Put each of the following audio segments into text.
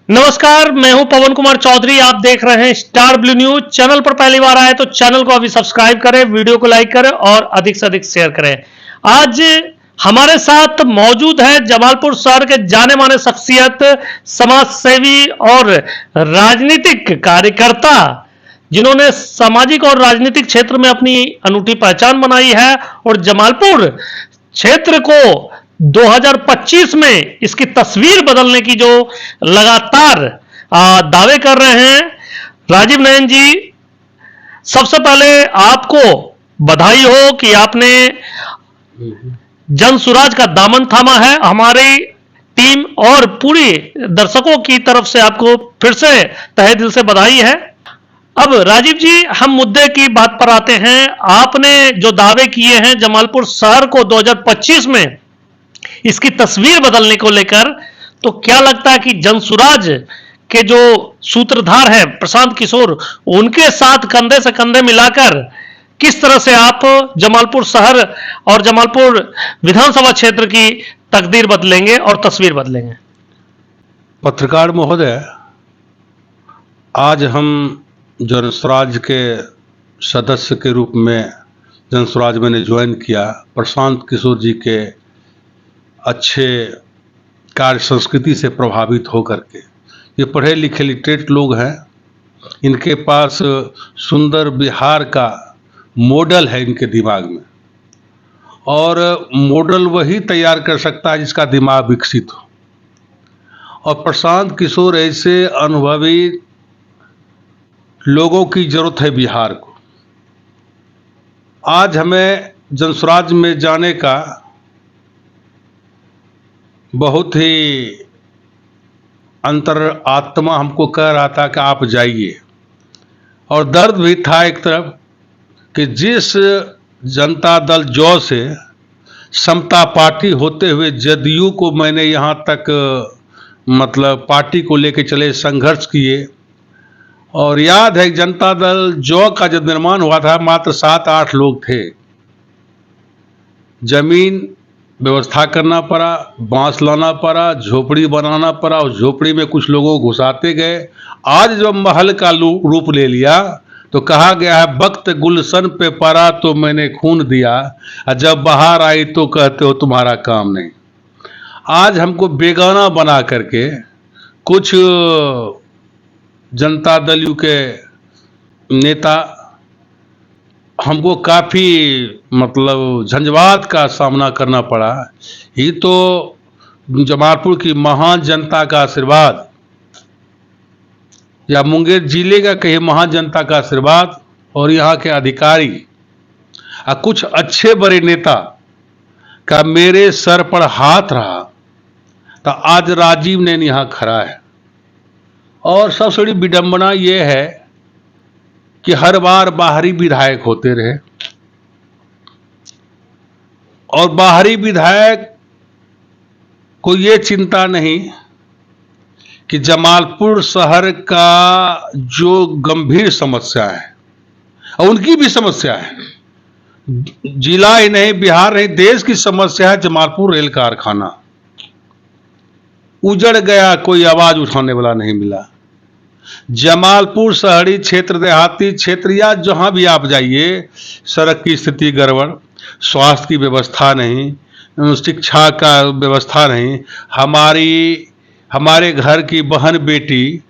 नमस्कार, मैं हूं पवन कुमार चौधरी। आप देख रहे हैं स्टार ब्लू न्यूज। चैनल पर पहली बार आए तो चैनल को अभी सब्सक्राइब करें, वीडियो को लाइक करें और अधिक से अधिक शेयर करें। आज हमारे साथ मौजूद है जमालपुर शहर के जाने माने शख्सियत, समाज सेवी और राजनीतिक कार्यकर्ता, जिन्होंने सामाजिक और राजनीतिक क्षेत्र में अपनी अनूठी पहचान बनाई है और जमालपुर क्षेत्र को 2025 में इसकी तस्वीर बदलने की जो लगातार दावे कर रहे हैं। राजीव नयन जी, सबसे पहले आपको बधाई हो कि आपने जन सुराज का दामन थामा है। हमारी टीम और पूरी दर्शकों की तरफ से आपको फिर से तहे दिल से बधाई है। अब राजीव जी, हम मुद्दे की बात पर आते हैं। आपने जो दावे किए हैं जमालपुर शहर को 2025 में इसकी तस्वीर बदलने को लेकर, तो क्या लगता है कि जनसुराज के जो सूत्रधार हैं प्रशांत किशोर, उनके साथ कंधे से कंधे मिलाकर किस तरह से आप जमालपुर शहर और जमालपुर विधानसभा क्षेत्र की तकदीर बदलेंगे और तस्वीर बदलेंगे? पत्रकार महोदय, आज हम जनसुराज के सदस्य के रूप में जनसुराज मैंने ज्वाइन किया प्रशांत किशोर जी के अच्छे कार्य संस्कृति से प्रभावित होकर के। ये पढ़े लिखे लिटरेट लोग हैं, इनके पास सुंदर बिहार का मॉडल है इनके दिमाग में, और मॉडल वही तैयार कर सकता है जिसका दिमाग विकसित हो। और प्रशांत किशोर ऐसे अनुभवी लोगों की जरूरत है बिहार को। आज हमें जनसुराज में जाने का बहुत ही अंतरात्मा हमको कह रहा था कि आप जाइए, और दर्द भी था एक तरफ कि जिस जनता दल जौ से समता पार्टी होते हुए जदयू को मैंने यहाँ तक मतलब पार्टी को लेके चले संघर्ष किए। और याद है जनता दल जौ का जब निर्माण हुआ था मात्र 7-8 लोग थे। जमीन व्यवस्था करना पड़ा, बांस लाना पड़ा, झोपड़ी बनाना पड़ा, और झोपड़ी में कुछ लोगों को घुसाते गए। आज जब महल का रूप ले लिया तो कहा गया है वक्त गुलशन पे पड़ा तो मैंने खून दिया, और जब बाहर आई तो कहते हो तुम्हारा काम नहीं। आज हमको बेगाना बना करके कुछ जनता दल यू के नेता हमको काफ़ी मतलब झंझावात का सामना करना पड़ा। ये तो जमालपुर की महान जनता का आशीर्वाद, या मुंगेर जिले का कहीं महान जनता का आशीर्वाद, और यहाँ के अधिकारी और कुछ अच्छे बड़े नेता का मेरे सर पर हाथ रहा, तो आज राजीव नयन यहाँ खड़ा है। और सबसे बड़ी विडंबना ये है कि हर बार बाहरी विधायक होते रहे, और बाहरी विधायक को ये चिंता नहीं कि जमालपुर शहर का जो गंभीर समस्या है, और उनकी भी समस्या है, जिला ही नहीं बिहार नहीं देश की समस्या है जमालपुर रेल कारखाना। उजड़ गया, कोई आवाज उठाने वाला नहीं मिला। जमालपुर शहरी क्षेत्र, देहाती क्षेत्र, या जहां भी आप जाइए, सड़क की स्थिति गड़बड़, स्वास्थ्य की व्यवस्था नहीं, शिक्षा का व्यवस्था नहीं। हमारे घर की बहन बेटी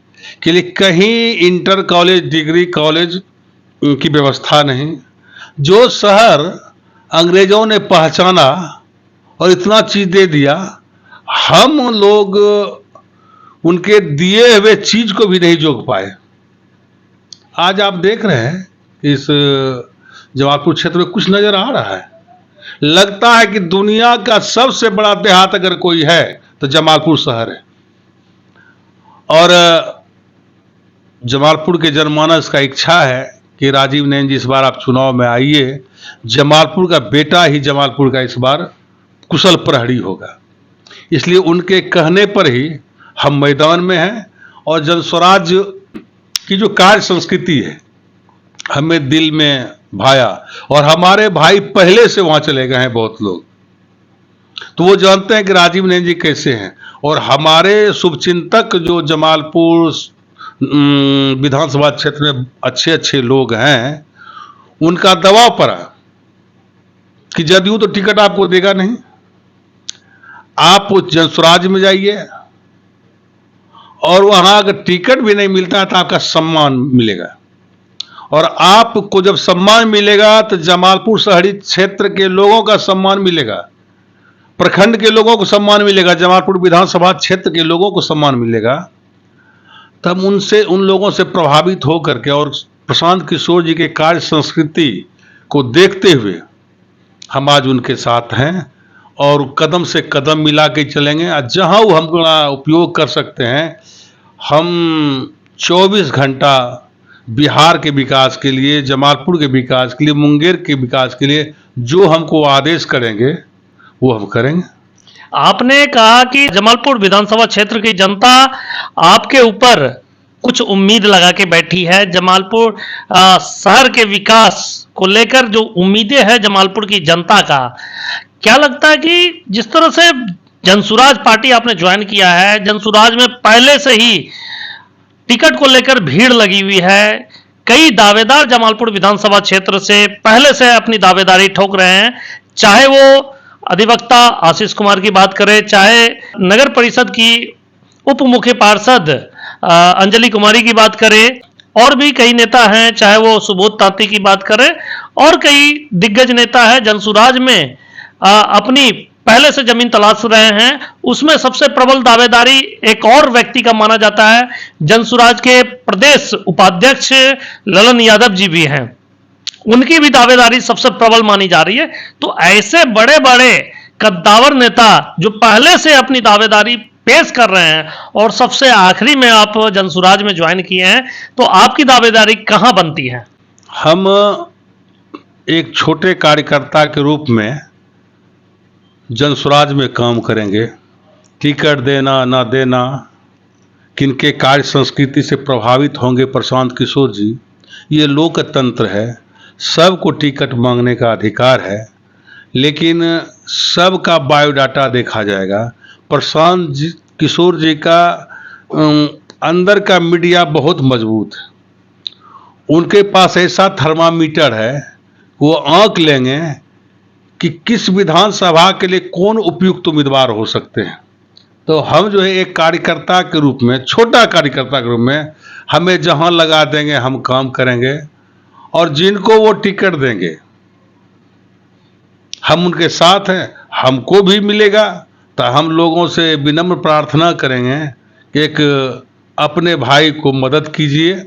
के लिए कहीं इंटर कॉलेज, डिग्री कॉलेज की व्यवस्था नहीं। जो शहर अंग्रेजों ने पहचाना और इतना चीज दे दिया, हम लोग उनके दिए हुए चीज को भी नहीं जोग पाए। आज आप देख रहे हैं इस जमालपुर क्षेत्र में कुछ नजर आ रहा है। लगता है कि दुनिया का सबसे बड़ा देहात अगर कोई है तो जमालपुर शहर है। और जमालपुर के जनमानस का इच्छा है कि राजीव नयन जी इस बार आप चुनाव में आइए। जमालपुर का बेटा ही जमालपुर का इस बार कुशल प्रहरी होगा, इसलिए उनके कहने पर ही हम मैदान में हैं। और जनस्वराज की जो कार्य संस्कृति है हमें दिल में भाया, और हमारे भाई पहले से वहां चले गए हैं बहुत लोग, तो वो जानते हैं कि राजीव नयन जी कैसे हैं। और हमारे शुभचिंतक जो जमालपुर विधानसभा क्षेत्र में अच्छे अच्छे लोग हैं, उनका दबाव पड़ा कि जदयू तो टिकट आपको देगा नहीं, आप जनसुराज में जाइए और वहां अगर टिकट भी नहीं मिलता है तो आपका सम्मान मिलेगा। और आपको जब सम्मान मिलेगा तो जमालपुर शहरी क्षेत्र के लोगों का सम्मान मिलेगा, प्रखंड के लोगों को सम्मान मिलेगा, जमालपुर विधानसभा क्षेत्र के लोगों को सम्मान मिलेगा। तब उन लोगों से प्रभावित होकर के और प्रशांत किशोर जी के कार्य संस्कृति को देखते हुए हम आज उनके साथ हैं और कदम से कदम मिला के चलेंगे। जहां वो हम उपयोग कर सकते हैं, हम 24 घंटा बिहार के विकास के लिए, जमालपुर के विकास के लिए, मुंगेर के विकास के लिए जो हमको आदेश करेंगे वो हम करेंगे। आपने कहा कि जमालपुर विधानसभा क्षेत्र की जनता आपके ऊपर कुछ उम्मीद लगा के बैठी है। जमालपुर शहर के विकास को लेकर जो उम्मीदें हैं जमालपुर की जनता का, क्या लगता है कि जिस तरह से जनसुराज पार्टी आपने ज्वाइन किया है, जनसुराज में पहले से ही टिकट को लेकर भीड़ लगी हुई है, कई दावेदार जमालपुर विधानसभा क्षेत्र से पहले से अपनी दावेदारी ठोक रहे हैं, चाहे वो अधिवक्ता आशीष कुमार की बात करें, चाहे नगर परिषद की उप मुख्य पार्षद अंजलि कुमारी की बात करें, और भी कई नेता हैं, चाहे वो सुबोध तांती की बात करें, और कई दिग्गज नेता हैं जनसुराज में अपनी पहले से जमीन तलाश रहे हैं। उसमें सबसे प्रबल दावेदारी एक और व्यक्ति का माना जाता है, जनसुराज के प्रदेश उपाध्यक्ष ललन यादव जी भी हैं, उनकी भी दावेदारी सबसे प्रबल मानी जा रही है। तो ऐसे बड़े बड़े कद्दावर नेता जो पहले से अपनी दावेदारी पेश कर रहे हैं और सबसे आखिरी में आप जनसुराज में ज्वाइन किए हैं, तो आपकी दावेदारी कहां बनती है? हम एक छोटे कार्यकर्ता के रूप में जनसुराज में काम करेंगे। टिकट देना ना देना, किनके कार्य संस्कृति से प्रभावित होंगे प्रशांत किशोर जी, ये लोकतंत्र है, सबको टिकट मांगने का अधिकार है, लेकिन सबका बायोडाटा देखा जाएगा। प्रशांत किशोर जी का अंदर का मीडिया बहुत मजबूत है, उनके पास ऐसा थर्मामीटर है, वो आंक लेंगे कि किस विधानसभा के लिए कौन उपयुक्त उम्मीदवार हो सकते हैं। तो हम जो है एक कार्यकर्ता के रूप में, छोटा कार्यकर्ता के रूप में, हमें जहां लगा देंगे हम काम करेंगे और जिनको वो टिकट देंगे हम उनके साथ हैं, हमको भी मिलेगा। तो हम लोगों से विनम्र प्रार्थना करेंगे कि एक अपने भाई को मदद कीजिए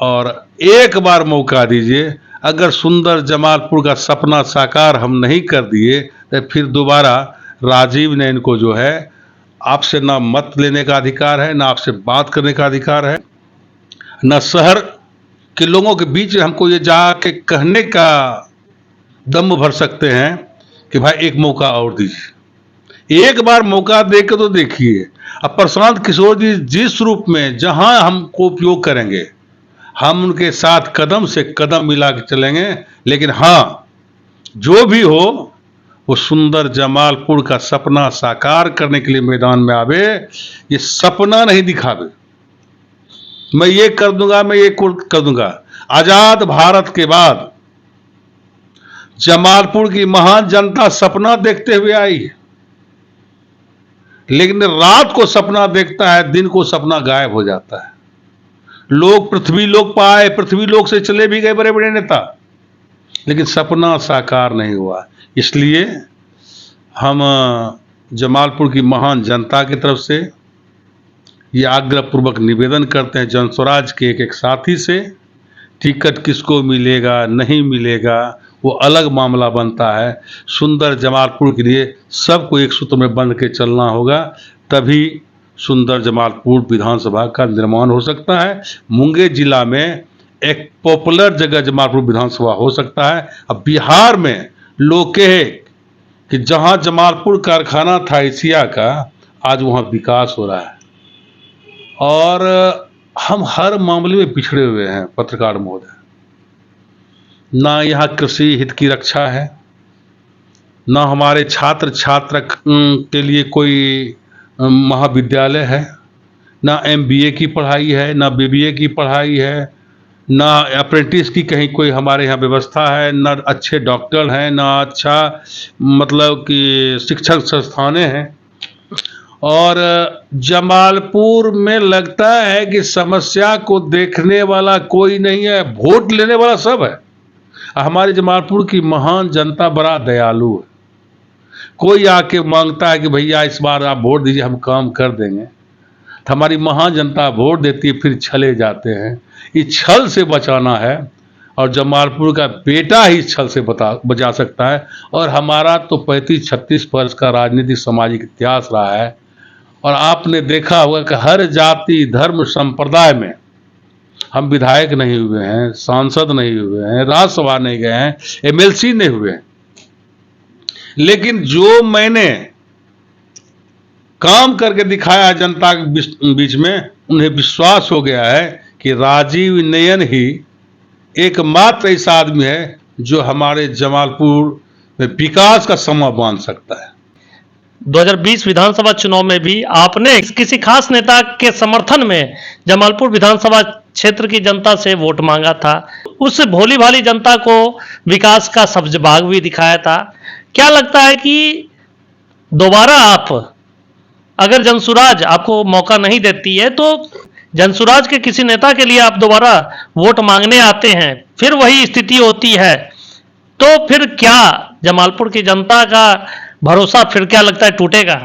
और एक बार मौका दीजिए। अगर सुंदर जमालपुर का सपना साकार हम नहीं कर दिए तो फिर दोबारा राजीव ने इनको जो है, आपसे ना मत लेने का अधिकार है, ना आपसे बात करने का अधिकार है, ना शहर के लोगों के बीच हमको ये जाके कहने का दम भर सकते हैं कि भाई एक मौका और दीजिए। एक बार मौका देकर तो देखिए। अब प्रशांत किशोर जी जिस रूप में जहां हमको उपयोग करेंगे, हम उनके साथ कदम से कदम मिला के चलेंगे। लेकिन हाँ, जो भी हो वो सुंदर जमालपुर का सपना साकार करने के लिए मैदान में आवे, ये सपना नहीं दिखावे, मैं ये कर दूंगा, मैं ये कर दूंगा। आजाद भारत के बाद जमालपुर की महान जनता सपना देखते हुए आई है, लेकिन रात को सपना देखता है, दिन को सपना गायब हो जाता है। लोग पृथ्वी लोक पाए, पृथ्वी लोक से चले भी गए बड़े बड़े नेता, लेकिन सपना साकार नहीं हुआ। इसलिए हम जमालपुर की महान जनता की तरफ से ये आग्रहपूर्वक निवेदन करते हैं जनसुराज के एक एक साथी से, टिकट किसको मिलेगा नहीं मिलेगा वो अलग मामला बनता है। सुंदर जमालपुर के लिए सबको एक सूत्र में बंध के चलना होगा, तभी सुंदर जमालपुर विधानसभा का निर्माण हो सकता है। मुंगेर जिला में एक पॉपुलर जगह जमालपुर विधानसभा हो सकता है। अब बिहार में लोग कहे कि जहां जमालपुर कारखाना था एशिया का, आज वहां विकास हो रहा है। और हम हर मामले में पिछड़े हुए हैं पत्रकार महोदय, ना यहाँ कृषि हित की रक्षा है, ना हमारे छात्र छात्रा के लिए कोई महाविद्यालय है, ना MBA की पढ़ाई है, ना BBA की पढ़ाई है, ना अप्रेंटिस की कहीं कोई हमारे यहाँ व्यवस्था है, ना अच्छे डॉक्टर हैं, ना अच्छा मतलब कि शिक्षक संस्थानें हैं। और जमालपुर में लगता है कि समस्या को देखने वाला कोई नहीं है, वोट लेने वाला सब है। हमारे जमालपुर की महान जनता बड़ा दयालु है। कोई आके मांगता है कि भैया इस बार आप वोट दीजिए, हम काम कर देंगे, तो हमारी महान जनता वोट देती है, फिर छले जाते हैं। इस छल से बचाना है और जमालपुर का बेटा ही इस छल से बचा सकता है। और हमारा तो 35-36 वर्ष का राजनीतिक सामाजिक इतिहास रहा है और आपने देखा होगा कि हर जाति धर्म संप्रदाय में हम विधायक नहीं हुए हैं, सांसद नहीं हुए हैं, राज्यसभा नहीं गए हैं, MLC नहीं हुए हैं, लेकिन जो मैंने काम करके दिखाया जनता के बीच में, उन्हें विश्वास हो गया है कि राजीव नयन ही एकमात्र ऐसा आदमी है जो हमारे जमालपुर में विकास का समा बांध सकता है। 2020 विधानसभा चुनाव में भी आपने किसी खास नेता के समर्थन में जमालपुर विधानसभा क्षेत्र की जनता से वोट मांगा था। उस भोली भाली जनता को विकास का सब्ज बाग भी दिखाया था। क्या लगता है कि दोबारा आप, अगर जनसुराज आपको मौका नहीं देती है, तो जनसुराज के किसी नेता के लिए आप दोबारा वोट मांगने आते हैं, फिर वही स्थिति होती है, तो फिर क्या जमालपुर की जनता का भरोसा फिर क्या लगता है टूटेगा?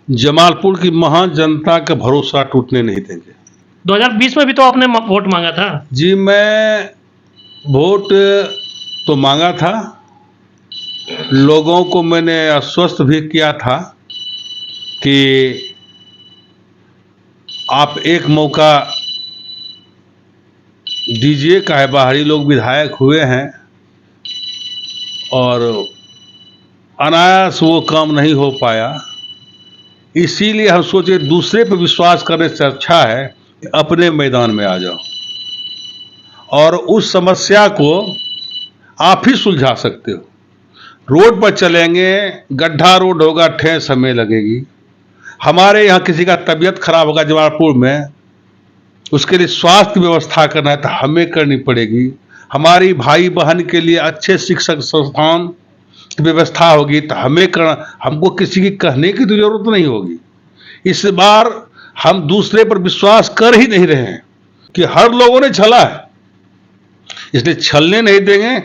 जमालपुर की महान जनता का भरोसा टूटने नहीं देंगे। 2020 में भी तो आपने वोट मांगा था। जी, मैं वोट तो मांगा था, लोगों को मैंने आश्वस्त भी किया था कि आप एक मौका दीजिए, काहे बाहरी लोग विधायक हुए हैं और अनायास वो काम नहीं हो पाया, इसीलिए हम सोचे दूसरे पर विश्वास करने से अच्छा है कि अपने मैदान में आ जाओ और उस समस्या को आप ही सुलझा सकते हो। रोड पर चलेंगे, गड्ढा रोड होगा, ठेस हमें लगेगी। हमारे यहाँ किसी का तबीयत खराब होगा जमालपुर में, उसके लिए स्वास्थ्य व्यवस्था करना है तो हमें करनी पड़ेगी। हमारी भाई बहन के लिए अच्छे शिक्षक संस्थान की व्यवस्था होगी तो हमें करना, हमको किसी की कहने की तो जरूरत नहीं होगी। इस बार हम दूसरे पर विश्वास कर ही नहीं रहे हैं कि हर लोगों ने छला है, इसलिए छलने नहीं देंगे।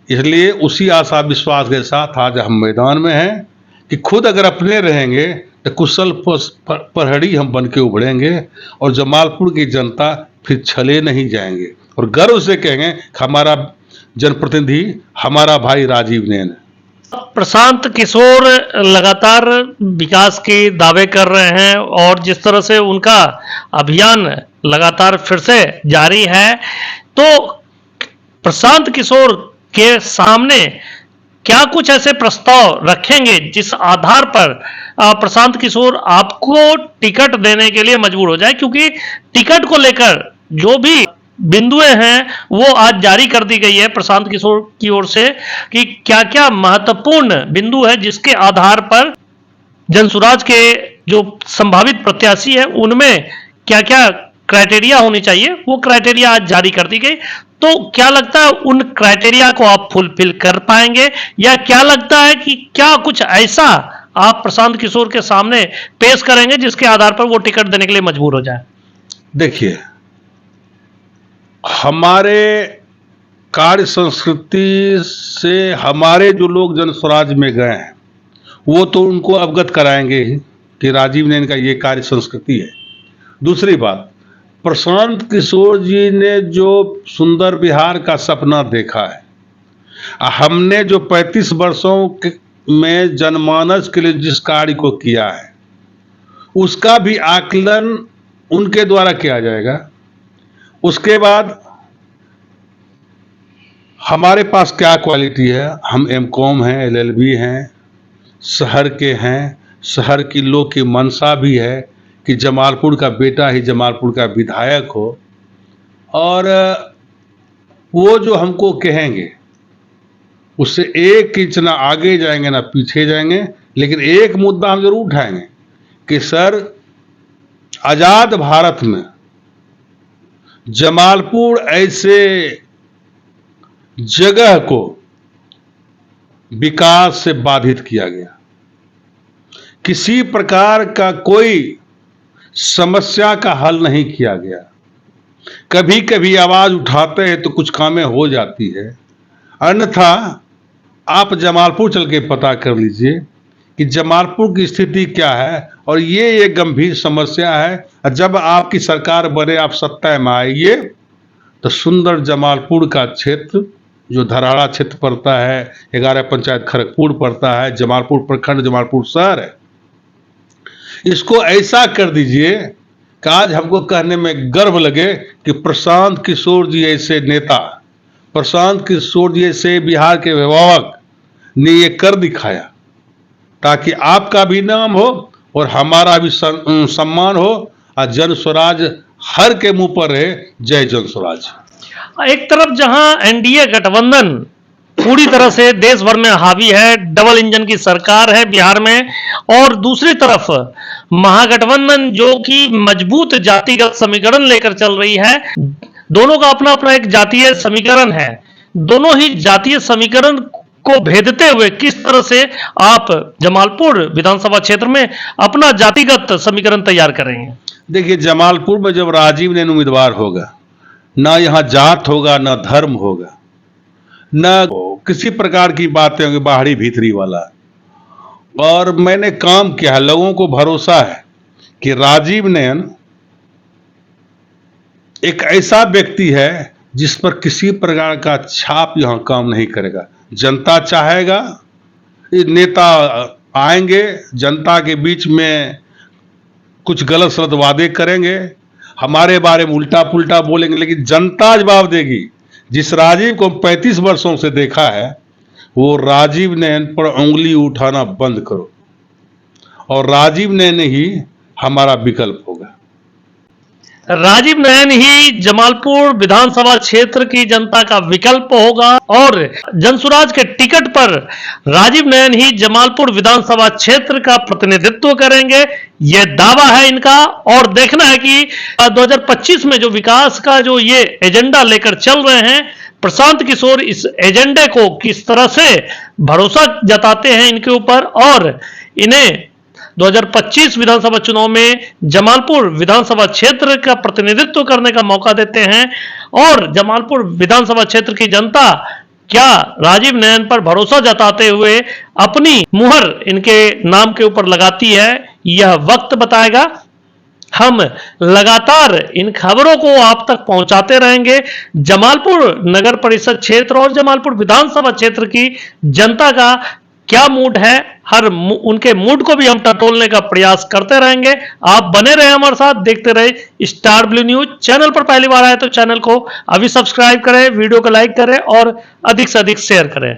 इसलिए उसी आशा विश्वास के साथ आज हम मैदान में हैं कि खुद अगर अपने रहेंगे तो कुशल प्रहरी हम बन के उभरेंगे और जमालपुर की जनता फिर छले नहीं जाएंगे और गर्व से कहेंगे कि हमारा जनप्रतिनिधि हमारा भाई राजीव नयन है। प्रशांत किशोर लगातार विकास के दावे कर रहे हैं और जिस तरह से उनका अभियान लगातार फिर से जारी है, तो प्रशांत किशोर के सामने क्या कुछ ऐसे प्रस्ताव रखेंगे जिस आधार पर प्रशांत किशोर आपको टिकट देने के लिए मजबूर हो जाए? क्योंकि टिकट को लेकर जो भी बिंदुएं हैं वो आज जारी कर दी गई है प्रशांत किशोर की ओर से कि क्या क्या महत्वपूर्ण बिंदु है जिसके आधार पर जनसुराज के जो संभावित प्रत्याशी है उनमें क्या क्या क्राइटेरिया होनी चाहिए, वो क्राइटेरिया आज जारी कर दी गई। तो क्या लगता है उन क्राइटेरिया को आप फुलफिल कर पाएंगे, या क्या लगता है कि क्या कुछ ऐसा आप प्रशांत किशोर के सामने पेश करेंगे जिसके आधार पर वो टिकट देने के लिए मजबूर हो जाए? देखिए, हमारे कार्य संस्कृति से हमारे जो लोग जनस्वराज में गए हैं वो तो उनको अवगत कराएंगे ही कि राजीव नयन का ये कार्य संस्कृति है। दूसरी बात, प्रशांत किशोर जी ने जो सुंदर बिहार का सपना देखा है, हमने जो 35 वर्षों में जनमानस के लिए जिस कार्य को किया है उसका भी आकलन उनके द्वारा किया जाएगा। उसके बाद हमारे पास क्या क्वालिटी है, हम MCOM हैं, LLB हैं, शहर के हैं, शहर की लोग की मंशा भी है कि जमालपुर का बेटा ही जमालपुर का विधायक हो, और वो जो हमको कहेंगे उससे एक इंच ना आगे जाएंगे ना पीछे जाएंगे, लेकिन एक मुद्दा हम जरूर उठाएंगे कि सर, आजाद भारत में जमालपुर ऐसे जगह को विकास से बाधित किया गया, किसी प्रकार का कोई समस्या का हल नहीं किया गया। कभी कभी आवाज उठाते हैं तो कुछ कामें हो जाती है, अन्यथा आप जमालपुर चल के पता कर लीजिए कि जमालपुर की स्थिति क्या है। और ये एक गंभीर समस्या है। जब आपकी सरकार बने, आप सत्ता में आइए, तो सुंदर जमालपुर का क्षेत्र जो धराड़ा क्षेत्र पड़ता है, 11 पंचायत खड़गपुर पड़ता है, जमालपुर प्रखंड, जमालपुर शहर है, इसको ऐसा कर दीजिए कि आज हमको कहने में गर्व लगे कि प्रशांत किशोर जी ऐसे नेता, प्रशांत किशोर जी ऐसे बिहार के अभिभावक ने ये कर दिखाया, ताकि आपका भी नाम हो और हमारा भी सम्मान हो और जन स्वराज हर के मुंह पर रहे। जय जन स्वराज। एक तरफ जहां एनडीए गठबंधन पूरी तरह से देश भर में हावी है, डबल इंजन की सरकार है बिहार में, और दूसरी तरफ महागठबंधन जो कि मजबूत जातिगत समीकरण लेकर चल रही है, दोनों का अपना अपना एक जातीय समीकरण है। दोनों ही जातीय समीकरण को भेदते हुए किस तरह से आप जमालपुर विधानसभा क्षेत्र में अपना जातिगत समीकरण तैयार करेंगे? देखिए, जमालपुर में जब राजीव नैन उम्मीदवार होगा, ना यहाँ जात होगा, ना धर्म होगा, ना किसी प्रकार की बातें होंगी बाहरी भीतरी वाला। और मैंने काम किया है, लोगों को भरोसा है कि राजीव नैन एक ऐसा व्यक्ति है जिस पर किसी प्रकार का छाप यहां काम नहीं करेगा। जनता चाहेगा, ये नेता आएंगे, जनता के बीच में कुछ गलत सलत वादे करेंगे, हमारे बारे में उल्टा पुल्टा बोलेंगे, लेकिन जनता जवाब देगी। जिस राजीव को 35 वर्षों से देखा है, वो राजीव नैन पर उंगली उठाना बंद करो, और राजीव नैन ही हमारा विकल्प होगा। राजीव नैन ही जमालपुर विधानसभा क्षेत्र की जनता का विकल्प होगा, और जनसुराज के टिकट पर राजीव नैन ही जमालपुर विधानसभा क्षेत्र का प्रतिनिधित्व करेंगे, यह दावा है इनका। और देखना है कि 2025 में जो विकास का जो ये एजेंडा लेकर चल रहे हैं, प्रशांत किशोर इस एजेंडे को किस तरह से भरोसा जताते हैं इनके ऊपर, और इन्हें 2025 विधानसभा चुनाव में जमालपुर विधानसभा क्षेत्र का प्रतिनिधित्व करने का मौका देते हैं। और जमालपुर विधानसभा क्षेत्र की जनता क्या राजीव नैन पर भरोसा जताते हुए अपनी मुहर इनके नाम के ऊपर लगाती है, यह वक्त बताएगा। हम लगातार इन खबरों को आप तक पहुंचाते रहेंगे। जमालपुर नगर परिषद क्षेत्र और जमालपुर विधानसभा क्षेत्र की जनता का क्या मूड है, हर उनके मूड को भी हम टटोलने का प्रयास करते रहेंगे। आप बने रहे हमारे साथ, देखते रहे स्टार ब्लू न्यूज। चैनल पर पहली बार आए तो चैनल को अभी सब्सक्राइब करें, वीडियो को लाइक करें और अधिक से अधिक शेयर करें।